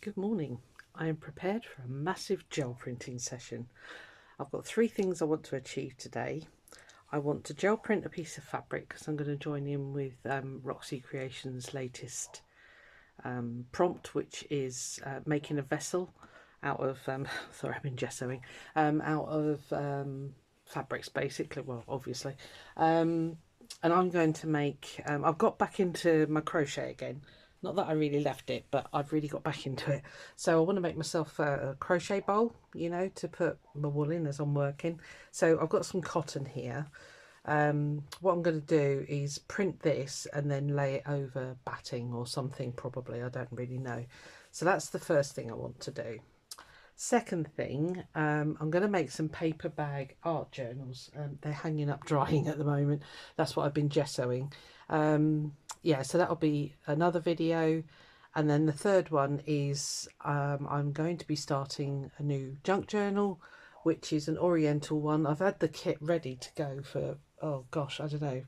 Good morning. I am prepared for a massive gel printing session. I've got 3 things I want to achieve today. I want to gel print a piece of fabric because I'm going to join in with Roxy Creations' latest prompt, which is making a vessel out of, sorry, I've been gessoing, out of fabrics basically, well obviously. And I'm going to make, I've got back into my crochet again. Not that I really left it, but I've really got back into it. So I want to make myself a crochet bowl, you know, to put my wool in as I'm working. So I've got some cotton here. What I'm going to do is print this and then lay it over batting or something probably. I don't really know. So that's the first thing I want to do. Second thing, I'm going to make some paper bag art journals. They're hanging up drying at the moment. That's what I've been gessoing. Yeah, so that'll be another video. And then the third one is I'm going to be starting a new junk journal, which is an oriental one. I've had the kit ready to go for, oh gosh, I don't know,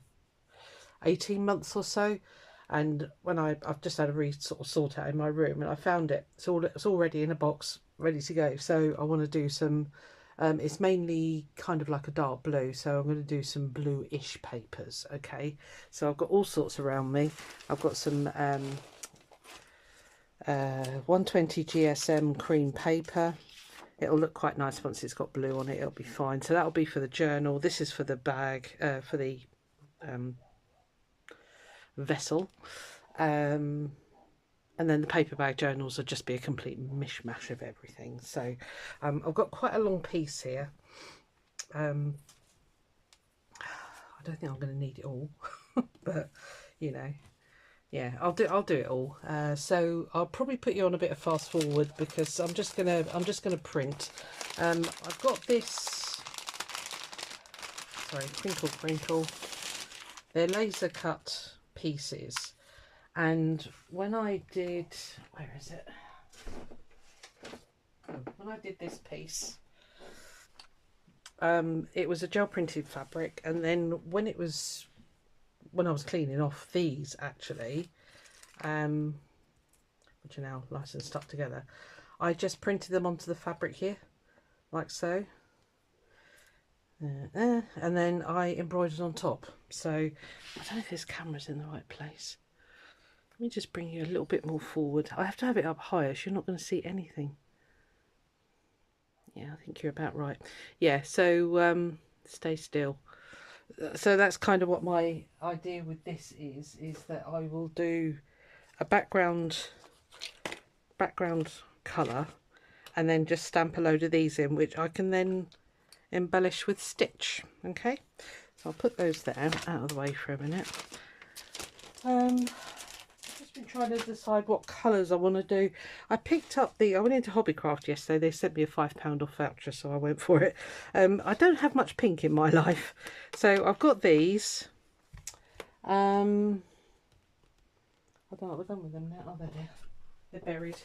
18 months or so. And when I've just had a sort out in my room, and I found it. It's already in a box, ready to go. So I want to do some. It's mainly kind of like a dark blue, so I'm going to do some bluish papers. Okay, so I've got all sorts around me. I've got some 120 GSM cream paper. It'll look quite nice once it's got blue on it. It'll be fine. So that'll be for the journal. This is for the bag, for the vessel, and then the paper bag journals will just be a complete mishmash of everything. So I've got quite a long piece here. I don't think I'm going to need it all, but you know, yeah, I'll do it all. So I'll probably put you on a bit of fast forward because I'm just gonna print. I've got this, sorry, crinkle. They're laser cut pieces, and when I did, where is it? When I did this piece, it was a gel printed fabric, and then when I was cleaning off these actually, which are now nice and stuck together, I just printed them onto the fabric here, like so. And then I embroidered on top. So I don't know if this camera's in the right place. Let me just bring you a little bit more forward. I have to have it up higher so you're not going to see anything. Yeah, I think you're about right. Yeah, so stay still. So that's kind of what my idea with this is that I will do a background colour and then just stamp a load of these in, which I can then embellish with stitch. Okay, so I'll put those there out of the way for a minute. I've just been trying to decide what colours I want to do. I went into Hobbycraft yesterday. They sent me a £5 off voucher, so I went for it. I don't have much pink in my life, so I've got these. I don't know what we've done with them now. Oh, they're buried.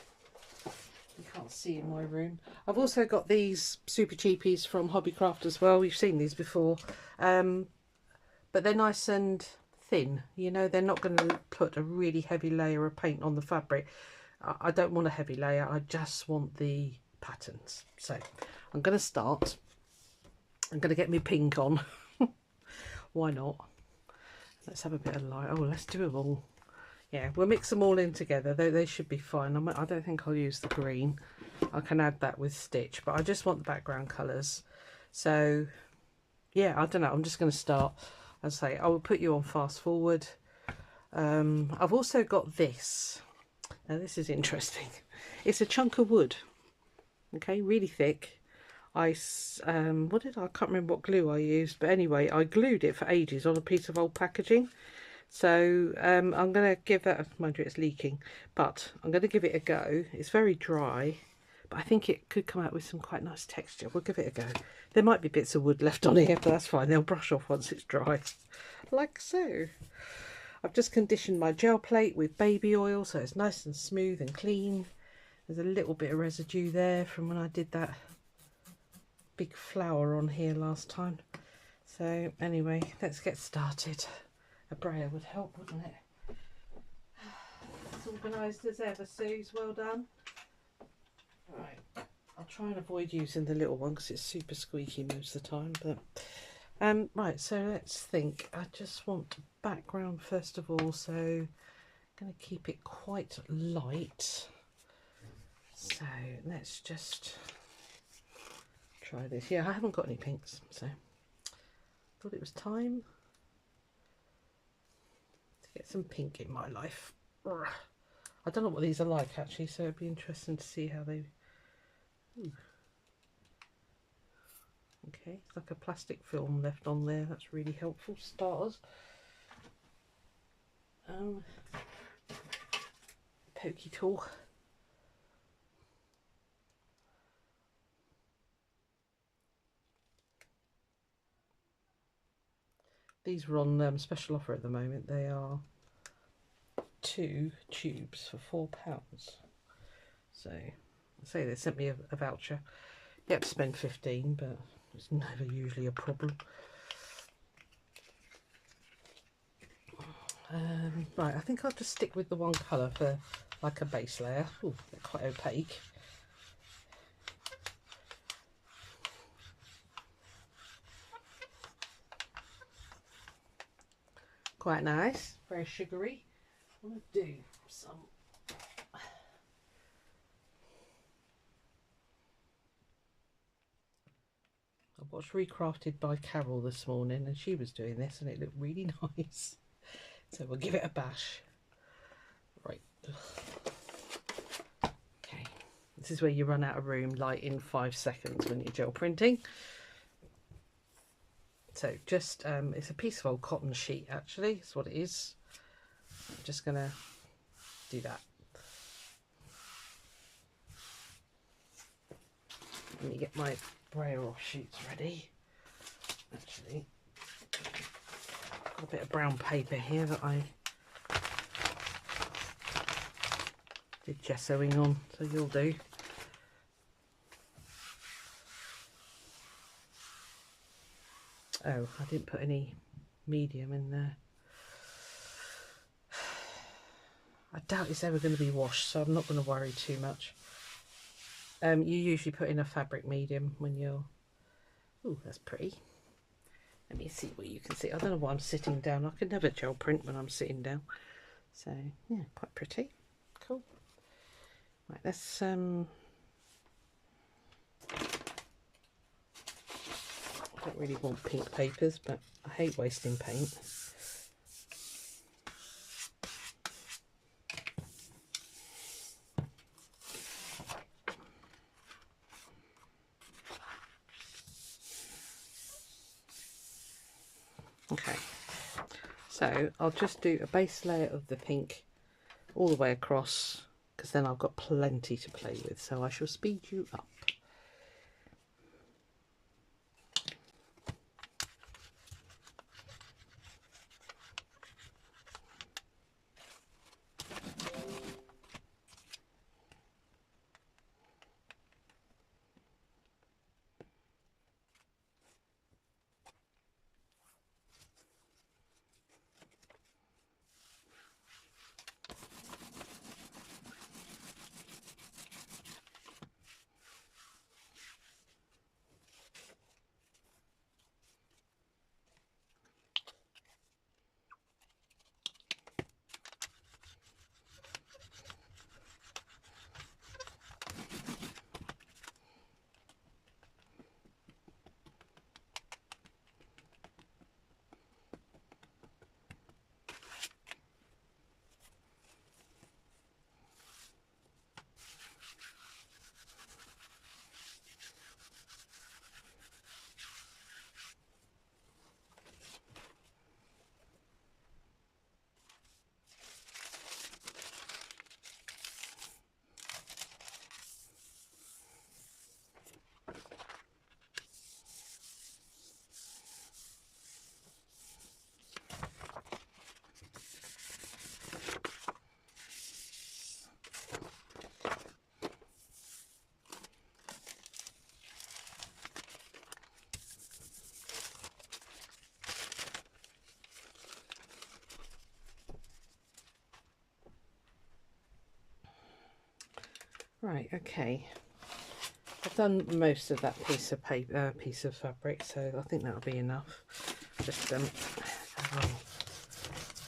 You can't see in my room. I've also got these super cheapies from Hobbycraft as well. You've seen these before, but they're nice and thin, you know. They're not going to put a really heavy layer of paint on the fabric. I don't want a heavy layer, I just want the patterns. So I'm going to start. I'm going to get my pink on. Why not? Let's have a bit of light. Oh, let's do them all. Yeah, we'll mix them all in together. They should be fine. I don't think I'll use the green. I can add that with stitch, but I just want the background colours. So yeah, I don't know. I'm just going to start. As I say, I will put you on fast forward. I've also got this. Now this is interesting. It's a chunk of wood. Okay, really thick. I can't remember what glue I used, but anyway, I glued it for ages on a piece of old packaging. So I'm going to give that, mind you, it's leaking, but I'm going to give it a go. It's very dry, but I think it could come out with some quite nice texture. We'll give it a go. There might be bits of wood left on here, but that's fine. They'll brush off once it's dry, like so. I've just conditioned my gel plate with baby oil, so it's nice and smooth and clean. There's a little bit of residue there from when I did that big flower on here last time. So anyway, let's get started. A brayer would help, wouldn't it? As organised as ever, Suze. Well done. Right, I'll try and avoid using the little one because it's super squeaky most of the time. But right, so let's think. I just want background first of all, so I'm going to keep it quite light. So let's just try this. Yeah, I haven't got any pinks, so thought it was time to get some pink in my life. I don't know what these are like actually, so it'd be interesting to see how they... Ooh. Okay, it's like a plastic film left on there. That's really helpful. Starters. Pokey tool. These are on special offer at the moment. They are 2 tubes for £4. So I say they sent me a voucher. You have to spend 15, but it's never usually a problem. Right, I think I'll just stick with the one colour for like a base layer. Ooh, they're quite opaque. Quite nice, very sugary. I'm going to do some... I watched Recrafted by Carol this morning and she was doing this and it looked really nice. So we'll give it a bash. Right. Okay. This is where you run out of room like in 5 seconds when you're gel printing. So just, it's a piece of old cotton sheet actually, that's what it is. I'm just going to do that. Let me get my braille off sheets ready. Actually, I've got a bit of brown paper here that I did gessoing on, so you'll do. Oh, I didn't put any medium in there. I doubt it's ever going to be washed, so I'm not going to worry too much. You usually put in a fabric medium when you're... Ooh, that's pretty. Let me see what you can see. I don't know why I'm sitting down. I can never gel print when I'm sitting down. So, yeah, quite pretty. Cool. Right, let's... I don't really want pink papers, but I hate wasting paint. Okay, so I'll just do a base layer of the pink all the way across, because then I've got plenty to play with, so I shall speed you up. Right, okay, I've done most of that piece of paper, piece of fabric, so I think that'll be enough. Just roll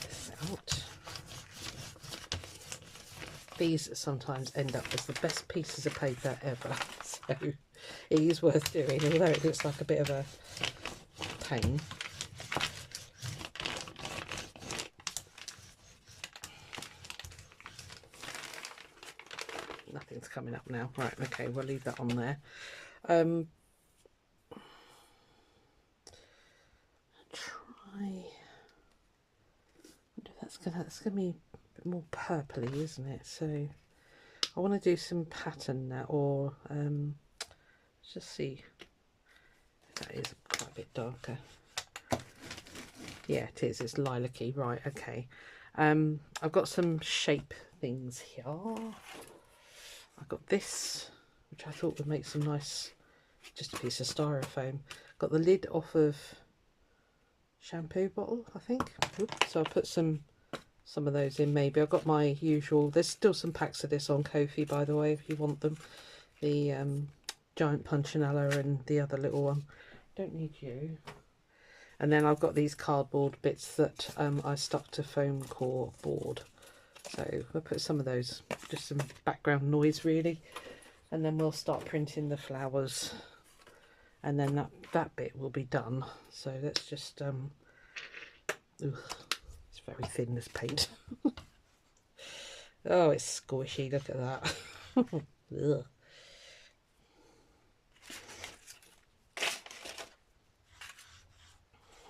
this out. These sometimes end up as the best pieces of paper ever, so it is worth doing, although it looks like a bit of a pain. Nothing's coming up now. Right, okay, we'll leave that on there. Try. That's gonna be a bit more purpley, isn't it? So I want to do some pattern now, or let's just see if that is quite a bit darker. Yeah, it is. It's lilac-y. Right, okay. I've got some shape things here. I've got this, which I thought would make some nice, just a piece of styrofoam. Got the lid off of shampoo bottle, I think. Oops. So I'll put some of those in maybe. I've got my usual, there's still some packs of this on Ko-fi, by the way, if you want them. The giant punchinella and the other little one. Don't need you. And then I've got these cardboard bits that I stuck to foam core board. So we'll put some of those, just some background noise really. And then we'll start printing the flowers. And then that bit will be done. So let's just, it's very thin, this paint. Oh, it's squishy, look at that. Ugh.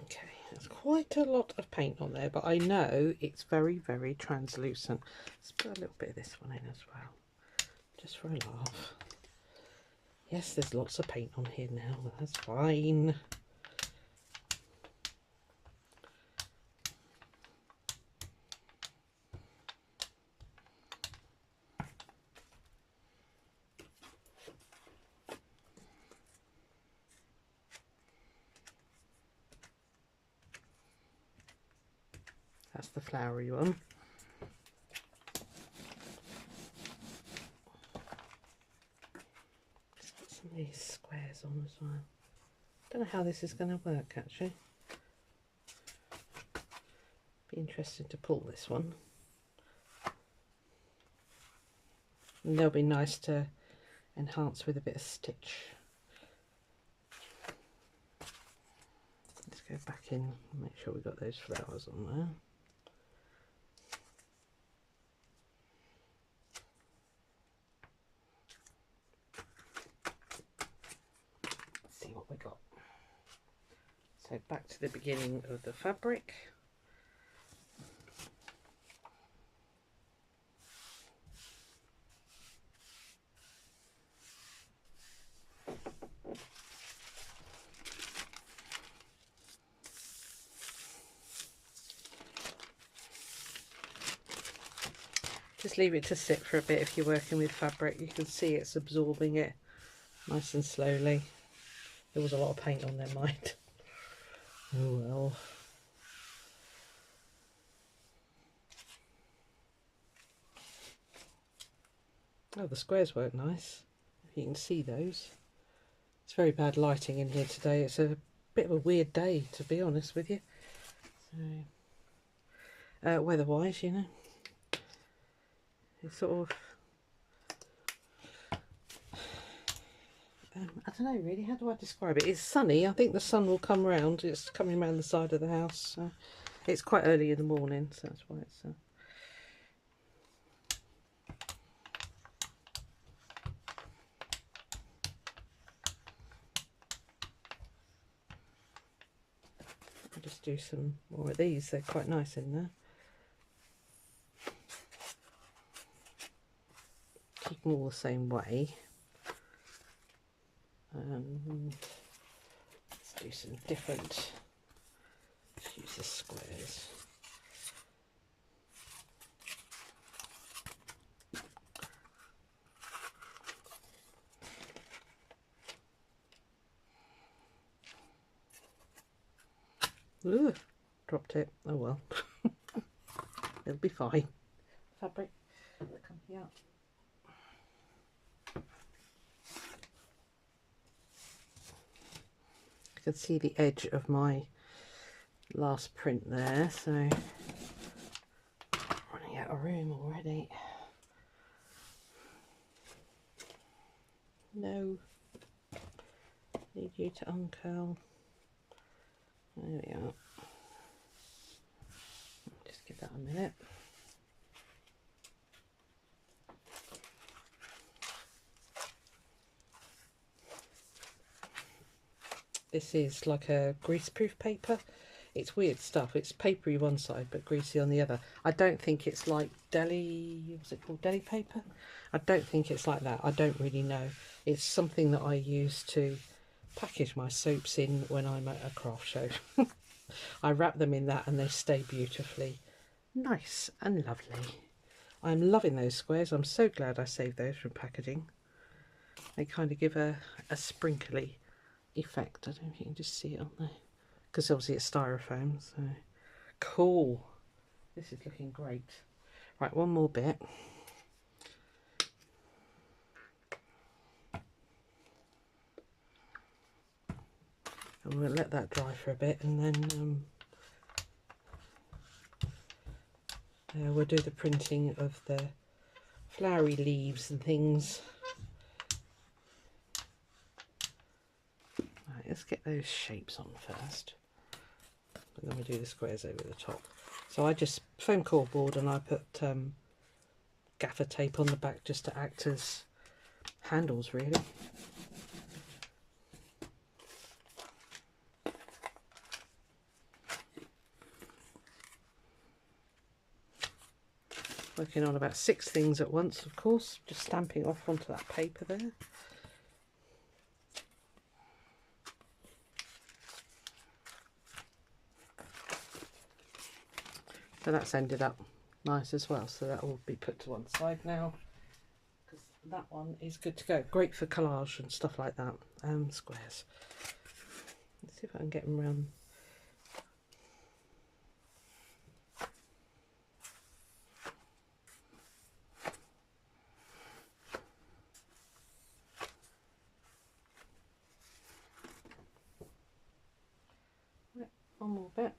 Okay, there's quite a lot of paint on there, but I know it's very, very translucent. Let's put a little bit of this one in as well, just for a laugh. Yes, there's lots of paint on here now, but that's fine. That's the flowery one. Just put some of these squares on as well. Don't know how this is going to work actually. Be interested to pull this one. And they'll be nice to enhance with a bit of stitch. Let's go back in and make sure we've got those flowers on there. We got. So back to the beginning of the fabric. Just leave it to sit for a bit if you're working with fabric. You can see it's absorbing it nice and slowly. There was a lot of paint on their mind. Oh well. Oh, the squares work nice. You can see those. It's very bad lighting in here today. It's a bit of a weird day, to be honest with you. So, weather-wise, you know, it's sort of. I don't know really, how do I describe it? It's sunny. I think the sun will come round. It's coming around the side of the house. So it's quite early in the morning, so that's why it's... I'll just do some more of these. They're quite nice in there. Keep them all the same way. Let's do some different, let's use the squares. Ooh, dropped it. Oh well. It'll be fine. Fabric, come here. can see the edge of my last print there, so running out of room already. No, need you to uncurl. There we are. Just give that a minute. This is like a greaseproof paper. It's weird stuff. It's papery one side but greasy on the other. I don't think it's like Gelli, what's it called, Gelli paper? I don't think it's like that. I don't really know. It's something that I use to package my soaps in when I'm at a craft show. I wrap them in that and they stay beautifully nice and lovely. I'm loving those squares. I'm so glad I saved those from packaging. They kind of give a sprinkly effect. I don't know if you can just see it on there, because obviously it's styrofoam. So cool. This is looking great. Right, one more bit. And we'll let that dry for a bit, and then we'll do the printing of the flowery leaves and things. Right, let's get those shapes on first, and then we do the squares over the top. So I just foam core board, and I put gaffer tape on the back just to act as handles, really. Working on about 6 things at once, of course, just stamping off onto that paper there. So that's ended up nice as well, so that will be put to one side now, because that one is good to go. Great for collage and stuff like that. Squares. Let's see if I can get them around. One more bit.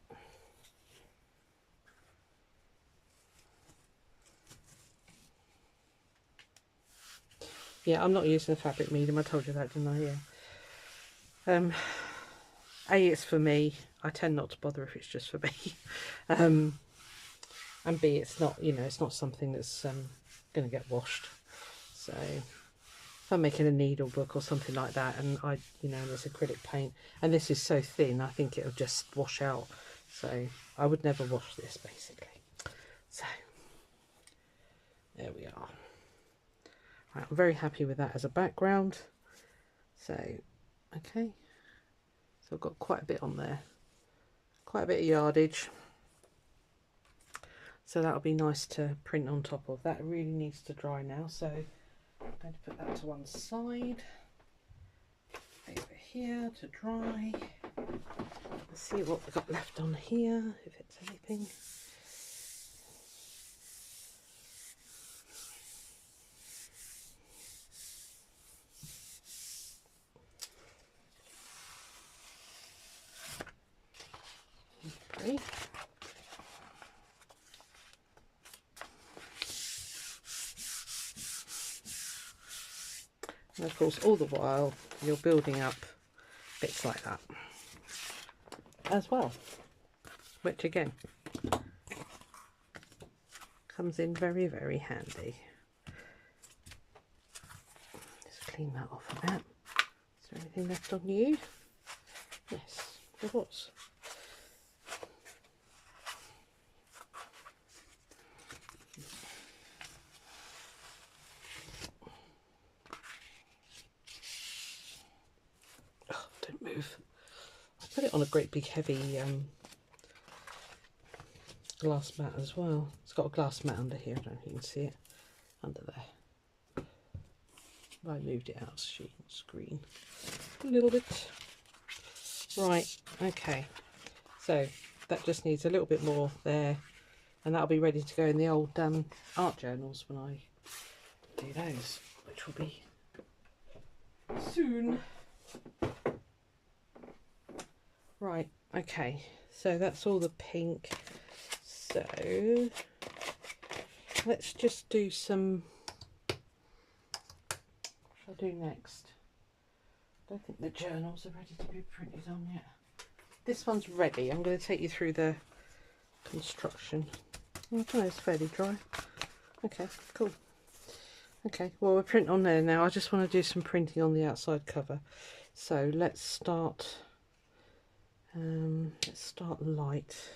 Yeah, I'm not using a fabric medium. I told you that, didn't I? Yeah. A, it's for me. I tend not to bother if it's just for me. And B, it's not, you know, it's not something that's going to get washed. So if I'm making a needle book or something like that, and you know, there's acrylic paint, and this is so thin, I think it'll just wash out. So I would never wash this, basically. So there we are. Right, I'm very happy with that as a background. So, okay. So I've got quite a bit on there. Quite a bit of yardage. So that'll be nice to print on top of. That really needs to dry now. So I'm going to put that to one side. Over here to dry. Let's see what we've got left on here, if it's anything. Okay. And of course, all the while you're building up bits like that as well, which again comes in very, very handy. Just clean that off a bit. Is there anything left on you? Yes, there was. Oh, don't move. I put it on a great big heavy glass mat as well. It's got a glass mat under here. I don't know if you can see it under there. I moved it out so you can screen a little bit. Right, okay. So that just needs a little bit more there, and that'll be ready to go in the old art journals when I do those, which will be soon. Right, okay, so that's all the pink. So let's just do some, what shall I do next? I don't think the journals are ready to be printed on yet. This one's ready. I'm going to take you through the construction. I don't know, it's fairly dry. Okay, cool. Okay, well, we're printing on there now. I just want to do some printing on the outside cover. So let's start light.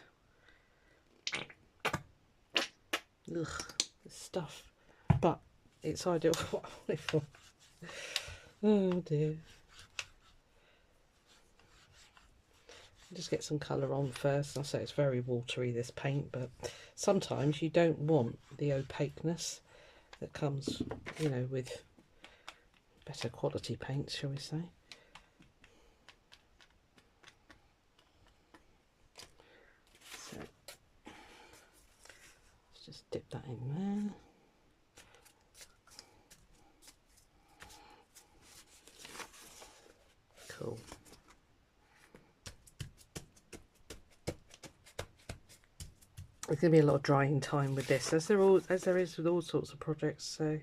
Ugh, this stuff, but it's ideal for what I want it for. Oh dear. Just get some colour on first. I say it's very watery, this paint, but sometimes you don't want the opaqueness that comes, you know, with better quality paints, shall we say. So let's just dip that in there. Cool. There's going to be a lot of drying time with this, as there is with all sorts of projects, so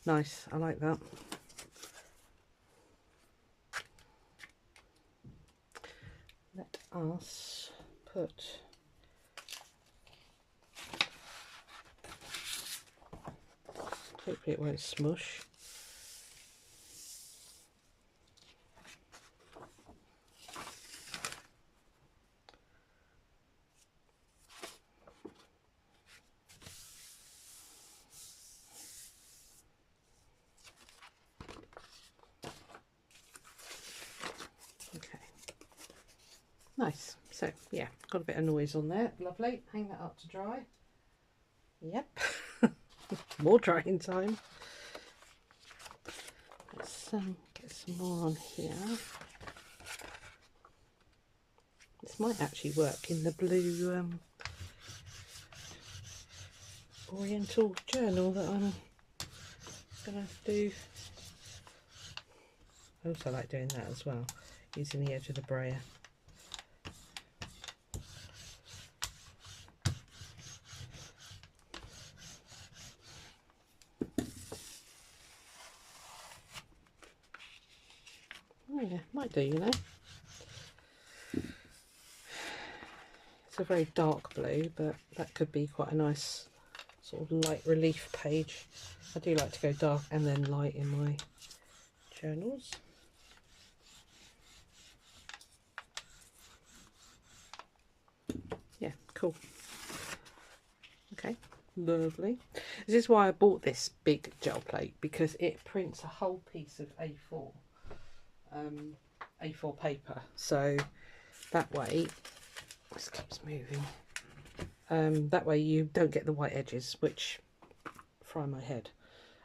nice, I like that. Let us put hopefully it won't smush. Nice. So yeah, got a bit of noise on there. Lovely. Hang that up to dry. Yep. More drying time. Let's get some more on here. This might actually work in the blue Oriental journal that I'm gonna do. I also like doing that as well, using the edge of the brayer. Oh yeah, might do, you know. It's a very dark blue, but that could be quite a nice sort of light relief page. I do like to go dark and then light in my journals. Yeah, cool. Okay, lovely. This is why I bought this big gel plate, because it prints a whole piece of A4 paper. So that way, this keeps moving. That way you don't get the white edges, which fry my head.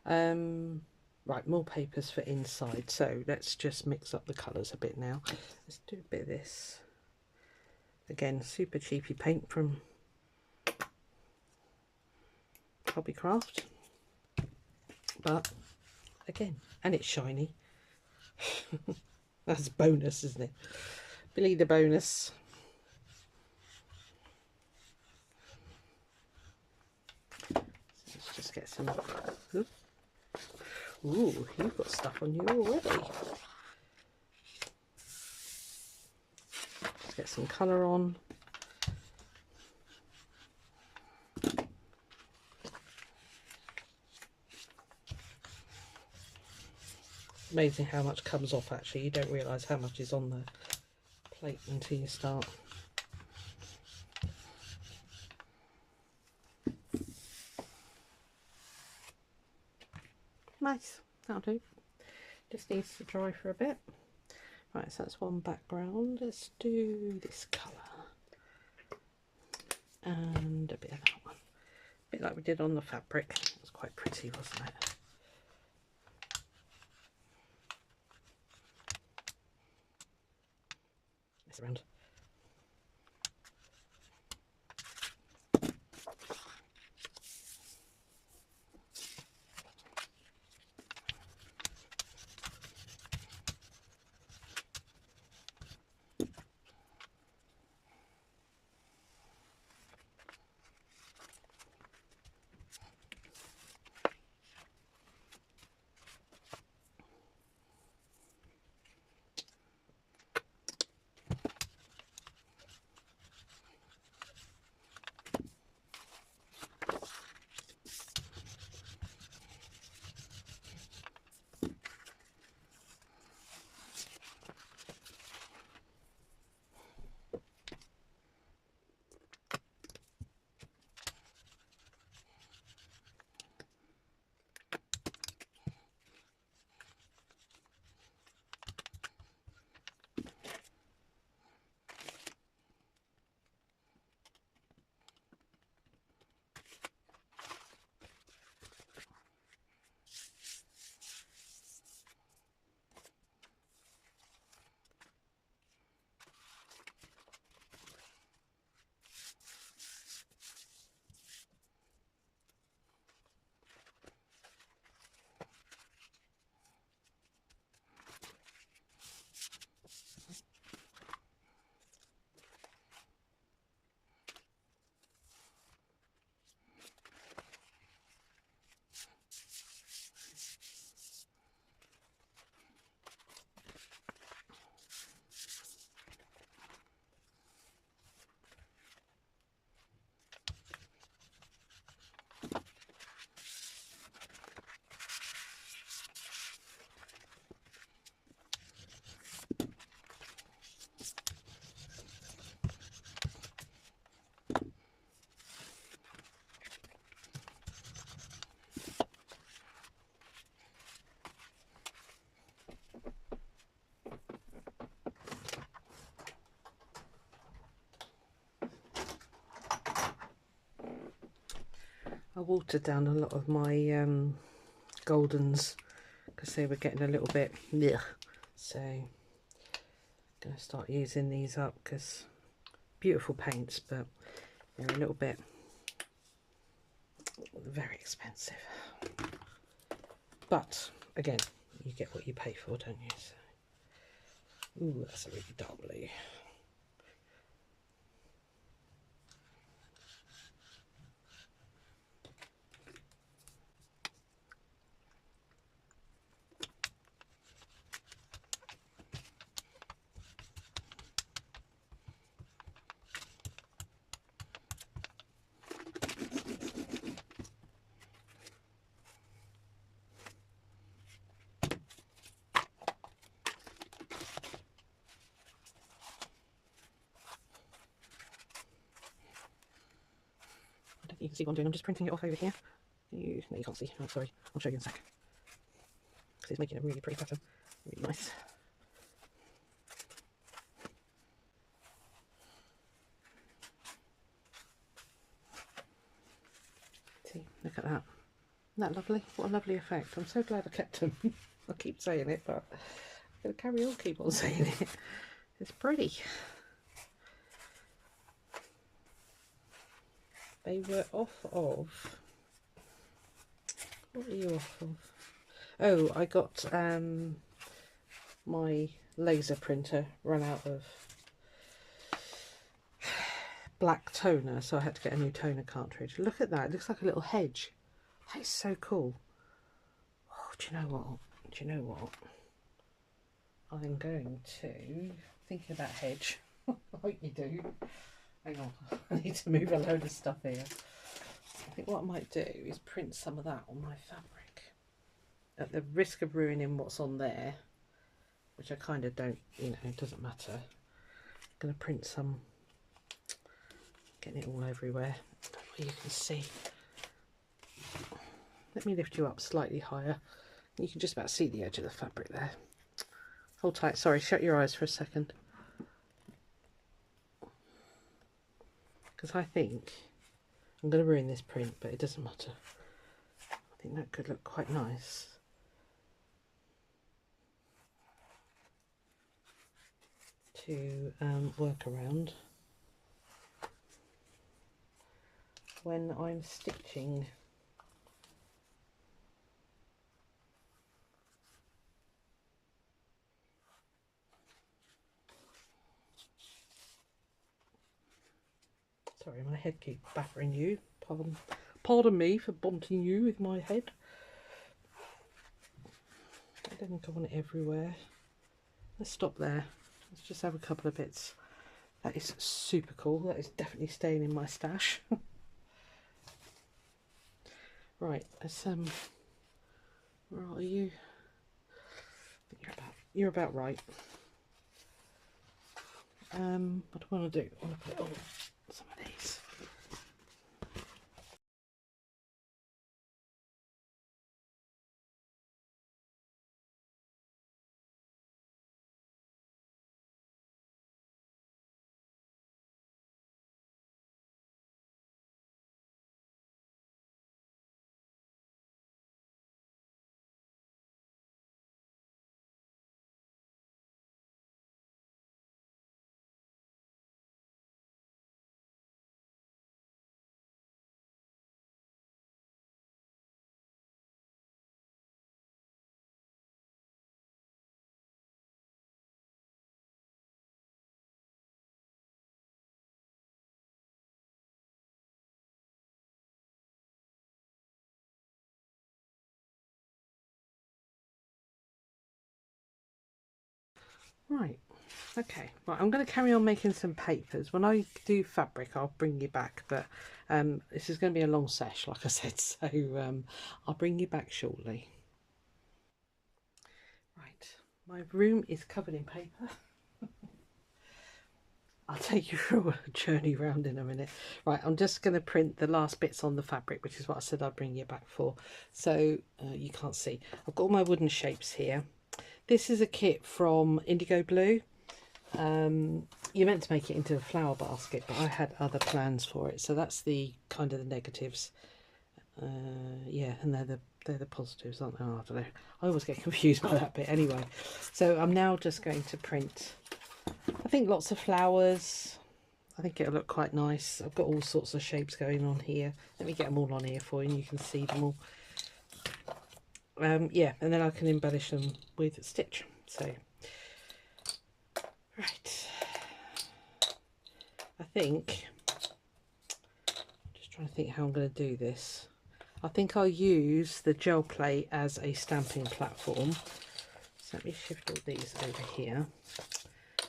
Right, more papers for inside. So let's just mix up the colours a bit now. Let's do a bit of this. Again, super cheapy paint from Hobbycraft, but again, and it's shiny. That's a bonus, isn't it? Billy the bonus. So let's just get some. Ooh, you've got stuff on you already. Let's get some colour on. Amazing how much comes off, actually. You don't realise how much is on the plate until you start. Nice, that'll do. Just needs to dry for a bit. Right, so that's one background. Let's do this colour. And a bit of that one. A bit like we did on the fabric. It was quite pretty, wasn't it? It's around. I watered down a lot of my Goldens because they were getting a little bit blech. So I'm going to start using these up because beautiful paints, but they're a little bit very expensive. But again, you get what you pay for, don't you? So, ooh, that's a really dark blue. You can see what I'm doing. I'm just printing it off over here. No, you can't see. Oh, sorry. I'll show you in a sec. Because it's making a really pretty pattern. Really nice. See, look at that. Isn't that lovely? What a lovely effect. I'm so glad I kept them. I keep saying it, but I'm going to carry on, keep on saying it. It's pretty. They were off of... What are you off of? Oh, I got my laser printer run out of black toner, so I had to get a new toner cartridge. Look at that. It looks like a little hedge. That is so cool. Oh, do you know what? Do you know what? I'm going to... Thinking about hedge. I hope you do. Hang on. I need to move a load of stuff here. I think what I might do is print some of that on my fabric. At the risk of ruining what's on there, which I kind of don't, you know, it doesn't matter. I'm going to print some, getting it all everywhere. You can see. Let me lift you up slightly higher. You can just about see the edge of the fabric there. Hold tight. Sorry, shut your eyes for a second. Because I think I'm going to ruin this print, but it doesn't matter. I think that could look quite nice. To work around when I'm stitching. Sorry, my head keeps battering you. Pardon me for bumping you with my head. I don't think I want it everywhere. Let's stop there. Let's just have a couple of bits. That is super cool. That is definitely staying in my stash. Right, let's where are you? I think you're about right. What do I want to do? I want to put it on some of these. Right, okay. Right, I'm going to carry on making some papers. When I do fabric, I'll bring you back, but this is going to be a long sesh, like I said, so I'll bring you back shortly. Right, my room is covered in paper. I'll take you through a journey round in a minute. Right, I'm just going to print the last bits on the fabric, which is what I said I'd bring you back for. So you can't see. I've got all my wooden shapes here. This is a kit from Indigo Blue. You're meant to make it into a flower basket, but I had other plans for it. So that's the kind of the negatives. Yeah, and they're the positives, aren't they? Oh, I don't know. I always get confused by that bit. Anyway, so I'm now just going to print, I think, lots of flowers. I think it'll look quite nice. I've got all sorts of shapes going on here. Let me get them all on here for you and you can see them all. Yeah, and then I can embellish them with stitch. So, right. I think, just trying to think how I'm going to do this. I think I'll use the gel plate as a stamping platform. So let me shift all these over here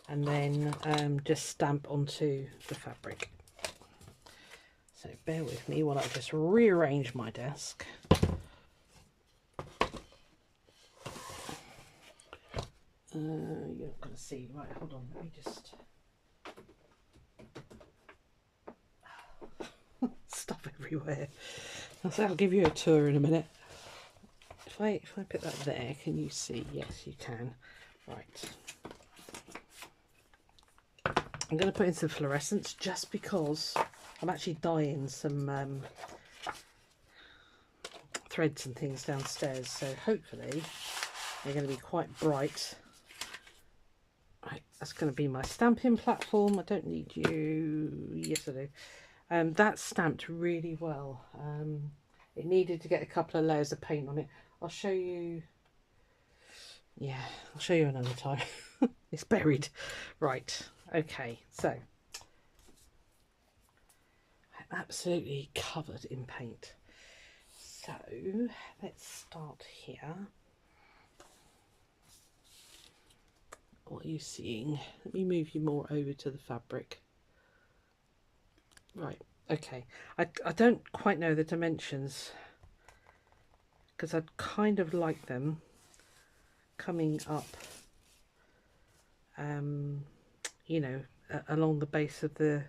and then just stamp onto the fabric. So bear with me while I just rearrange my desk. You're not going to see. Right, hold on. Let me just... stuff everywhere. I'll give you a tour in a minute. If I put that there, can you see? Yes, you can. Right. I'm going to put in some fluorescence just because I'm actually dyeing some threads and things downstairs. So hopefully they're going to be quite bright. Right, that's going to be my stamping platform. I don't need you. Yes, I do. That's stamped really well. It needed to get a couple of layers of paint on it. I'll show you. Yeah, I'll show you another time. It's buried. Right. Okay. So I'm absolutely covered in paint. So let's start here. What are you seeing? Let me move you more over to the fabric. Right, okay. I don't quite know the dimensions because I'd kind of like them coming up, you know, along the base of the...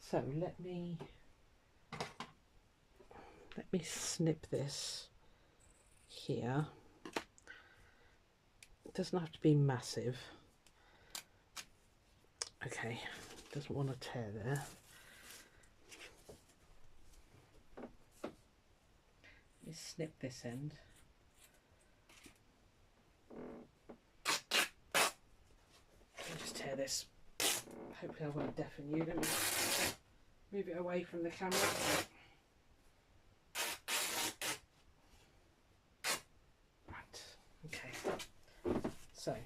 So let me snip this here. It doesn't have to be massive. Okay, doesn't want to tear there. Let me snip this end. I'll just tear this. Hopefully I won't deafen you. Let me move it away from the camera. Right, okay. So,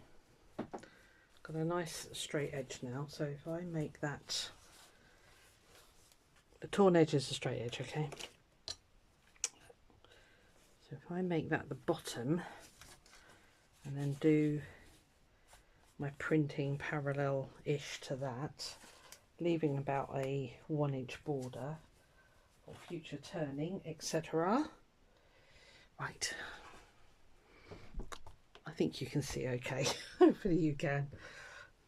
got a nice straight edge now. So if I make that, the torn edge is a straight edge, okay? So if I make that the bottom and then do my printing parallel-ish to that, leaving about a 1-inch border for future turning, etc. Right, I think you can see okay. Hopefully you can.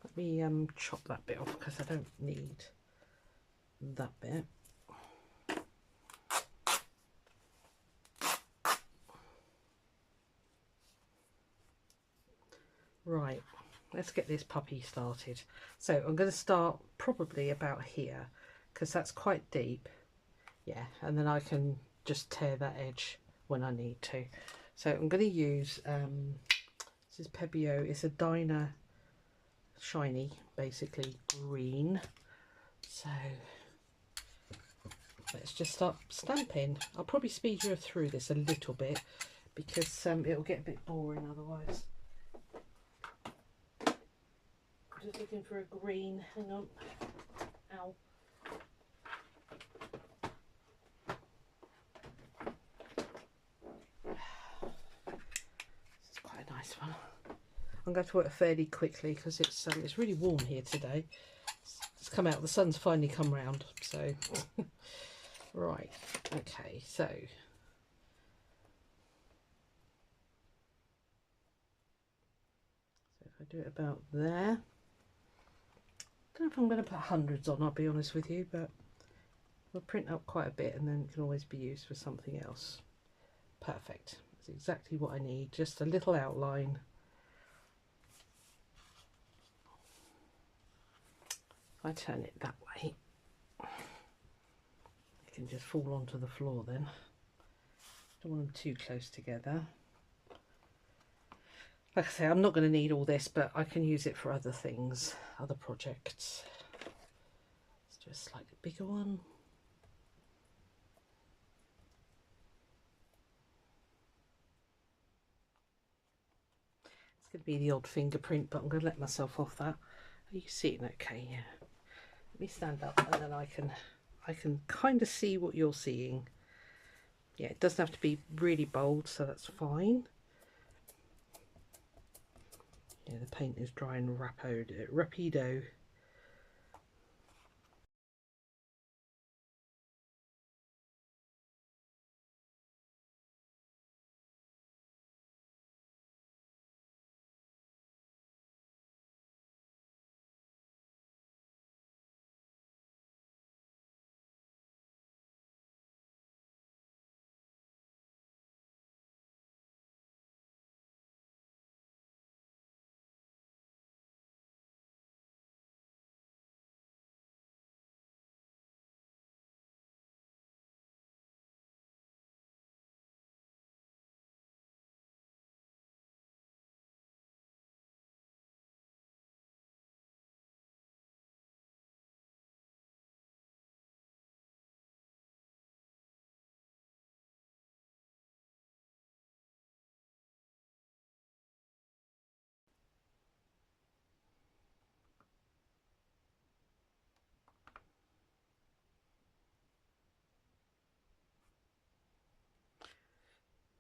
Let me chop that bit off because I don't need that bit. Right, let's get this puppy started. So I'm going to start probably about here because that's quite deep. Yeah, and then I can just tear that edge when I need to. So I'm going to use, this is Pebeo, it's a Diner Shiny, basically green. So let's just start stamping. I'll probably speed you through this a little bit because it'll get a bit boring otherwise. Just looking for a green, hang on, ow. This is quite a nice one. I'm going to work fairly quickly because it's really warm here today. It's come out, the sun's finally come round, so right, okay, so if I do it about there, I don't know if I'm going to put hundreds on, I'll be honest with you, but we'll print up quite a bit and then it can always be used for something else. Perfect, that's exactly what I need, just a little outline. If I turn it that way, it can just fall onto the floor then. Don't want them too close together. Like I say, I'm not going to need all this, but I can use it for other things, other projects. Let's do a slightly bigger one. It's going to be the odd fingerprint, but I'm going to let myself off that. Are you seeing okay? Yeah. Let me stand up and then I can kind of see what you're seeing. Yeah, it doesn't have to be really bold, so that's fine. Yeah, the paint is drying rapido.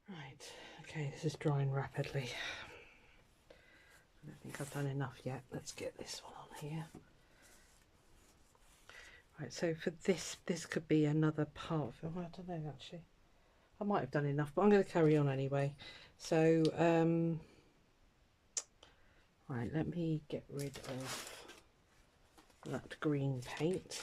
Right, okay, this is drying rapidly. I don't think I've done enough yet. Let's get this one on here. Right, so for this could be another part of it. Oh, I don't know actually. I might have done enough, but I'm going to carry on anyway. So, right, let me get rid of that green paint.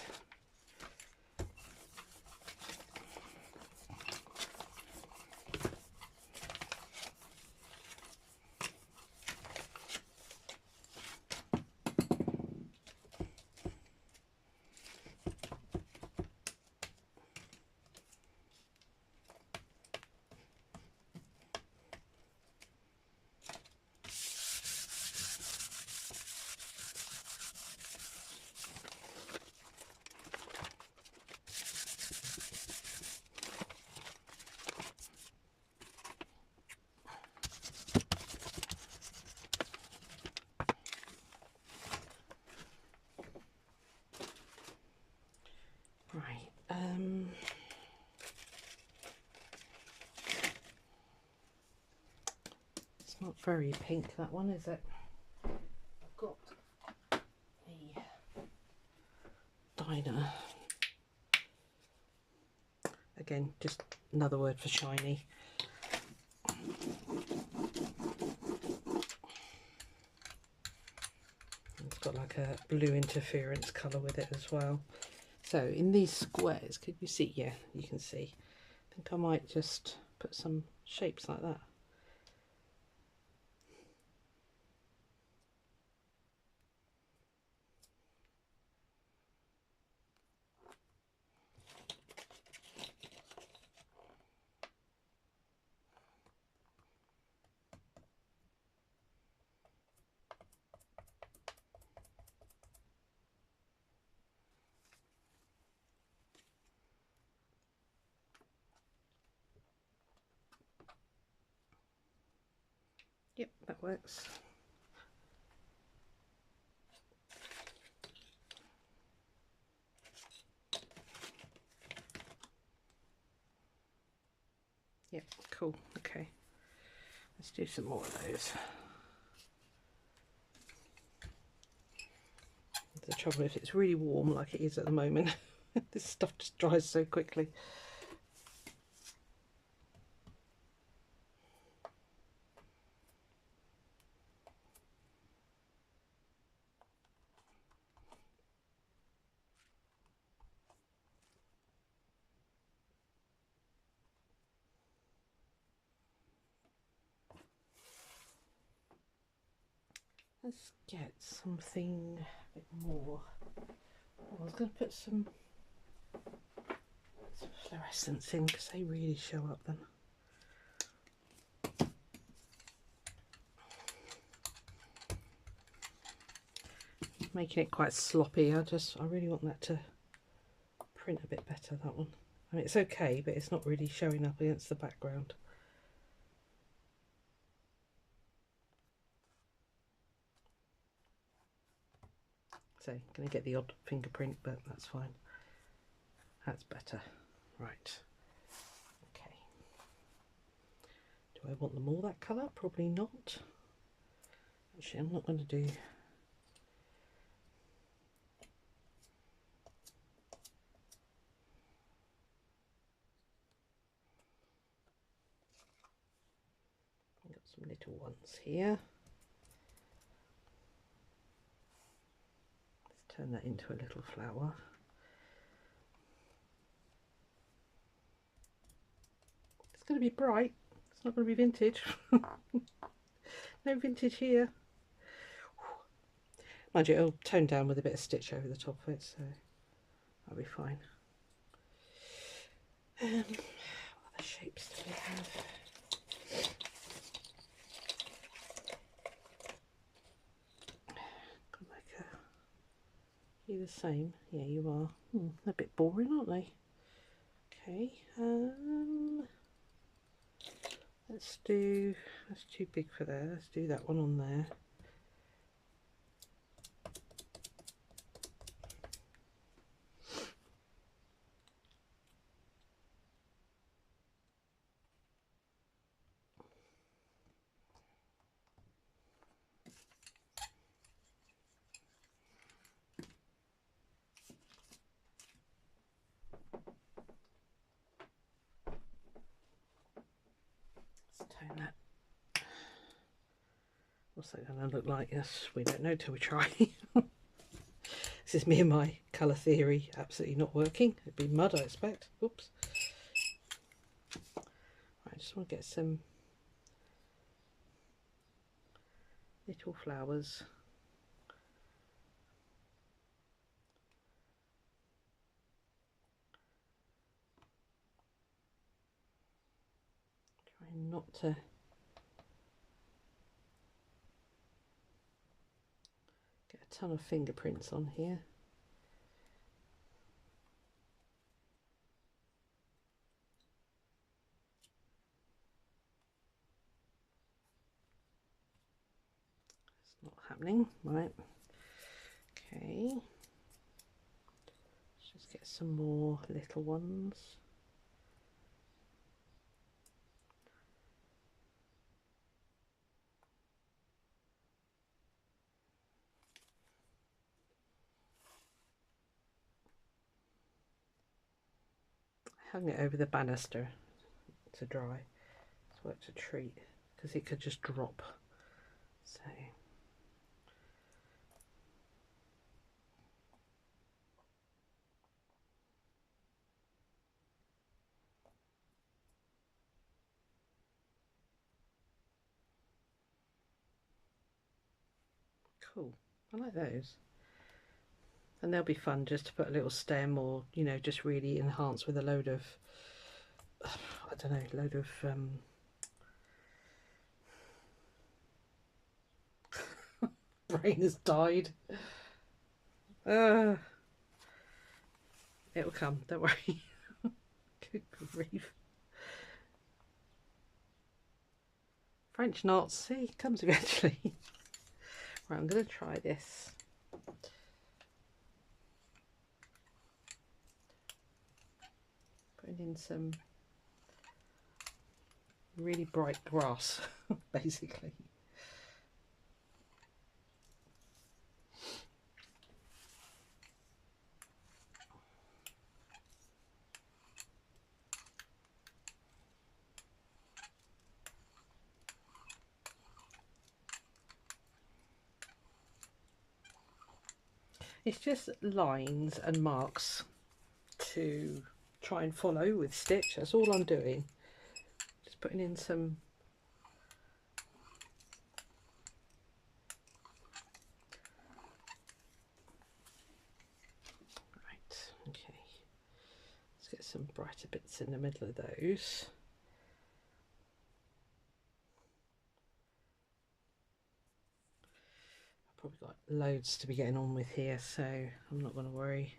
It's not very pink, that one, is it? I've got a diner. Again, just another word for shiny. It's got like a blue interference colour with it as well. So in these squares, could you see? Yeah, you can see. I think I might just put some shapes like that. Yep, that works. Yep, cool. Okay, let's do some more of those. The trouble, if it's really warm like it is at the moment, this stuff just dries so quickly. Let's get something a bit more. Oh, I was going to put some fluorescents in because they really show up then. making it quite sloppy. I really want that to print a bit better, that one. I mean, it's okay, but it's not really showing up against the background. So, going to get the odd fingerprint, but that's fine. That's better. Right. Okay. Do I want them all that colour? Probably not. Actually, I'm not going to do... I've got some little ones here. Let's turn that into a little flower. It's going to be bright. It's not going to be vintage. No vintage here. Mind you, it'll tone down with a bit of stitch over the top of it, so that'll be fine. What other shapes do we have? Got like a... You're the same. Yeah, you are. They're a bit boring, aren't they? Okay. Let's do... That's too big for there. Let's do that one on there. Tone that. What's that going to look like? Yes, we don't know till we try. This is me and my colour theory absolutely not working. It'd be mud, I expect. Oops. I just want to get some little flowers. Trying not to get a ton of fingerprints on here. It's not happening, right? Okay. Let's just get some more little ones. Hung it over the banister to dry. It's worked a treat because it could just drop. So cool. I like those. And they'll be fun just to put a little stem, or you know, just really enhance with a load of I don't know, load of brain has died. It'll come, don't worry. Good grief. French knots, see, it comes eventually. Right, I'm going to try this. Putting in some really bright grass, basically. It's just lines and marks to try and follow with stitch. That's all I'm doing. Just putting in some okay. Let's get some brighter bits in the middle of those. Probably got loads to be getting on with here, so I'm not going to worry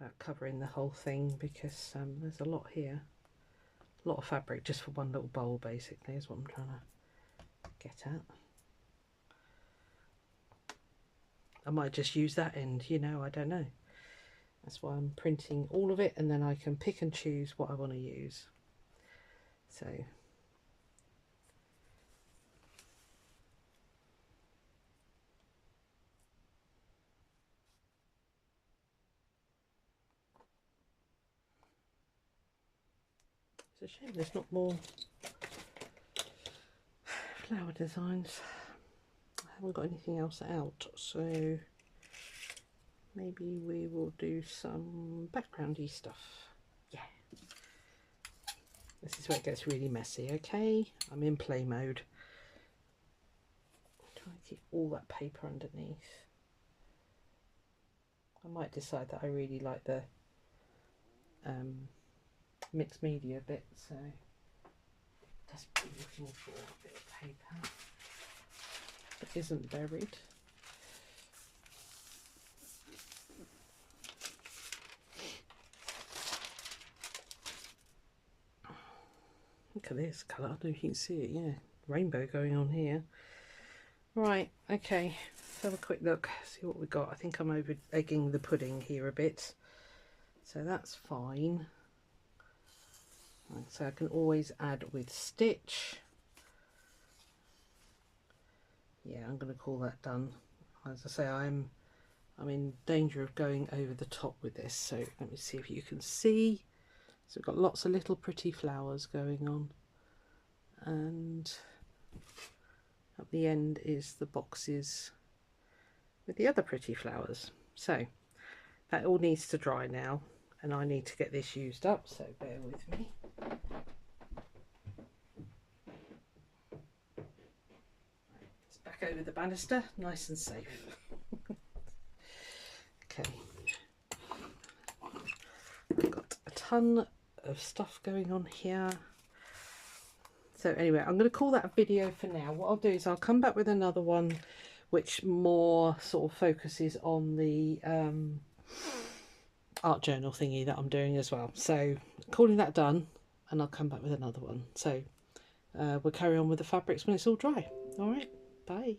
about covering the whole thing, because there's a lot here. A lot of fabric just for one little bowl, basically, is what I'm trying to get at. I might just use that end, you know, I don't know. That's why I'm printing all of it, and then I can pick and choose what I want to use. So it's a shame there's not more flower designs. I haven't got anything else out, so maybe we will do some backgroundy stuff. Yeah. This is where it gets really messy, okay? I'm in play mode. Try and keep all that paper underneath. I might decide that I really like the mixed media bit, so just be looking for a bit of paper that isn't buried. Look at this colour, I don't know if you can see it, yeah. Rainbow going on here. Right, okay, let's have a quick look, see what we got. I think I'm over egging the pudding here a bit, so that's fine. Right, so I can always add with stitch. Yeah, I'm going to call that done. As I say, I'm in danger of going over the top with this, so let me see if you can see. So we've got lots of little pretty flowers going on, and at the end is the boxes with the other pretty flowers. So that all needs to dry now, and I need to get this used up, so bear with me. It's back over the banister, nice and safe. Okay, I've got a ton of stuff going on here. So anyway, I'm going to call that a video for now. What I'll do is I'll come back with another one which more sort of focuses on the art journal thingy that I'm doing as well. So calling that done, and I'll come back with another one. So we'll carry on with the fabrics when it's all dry. All right, bye.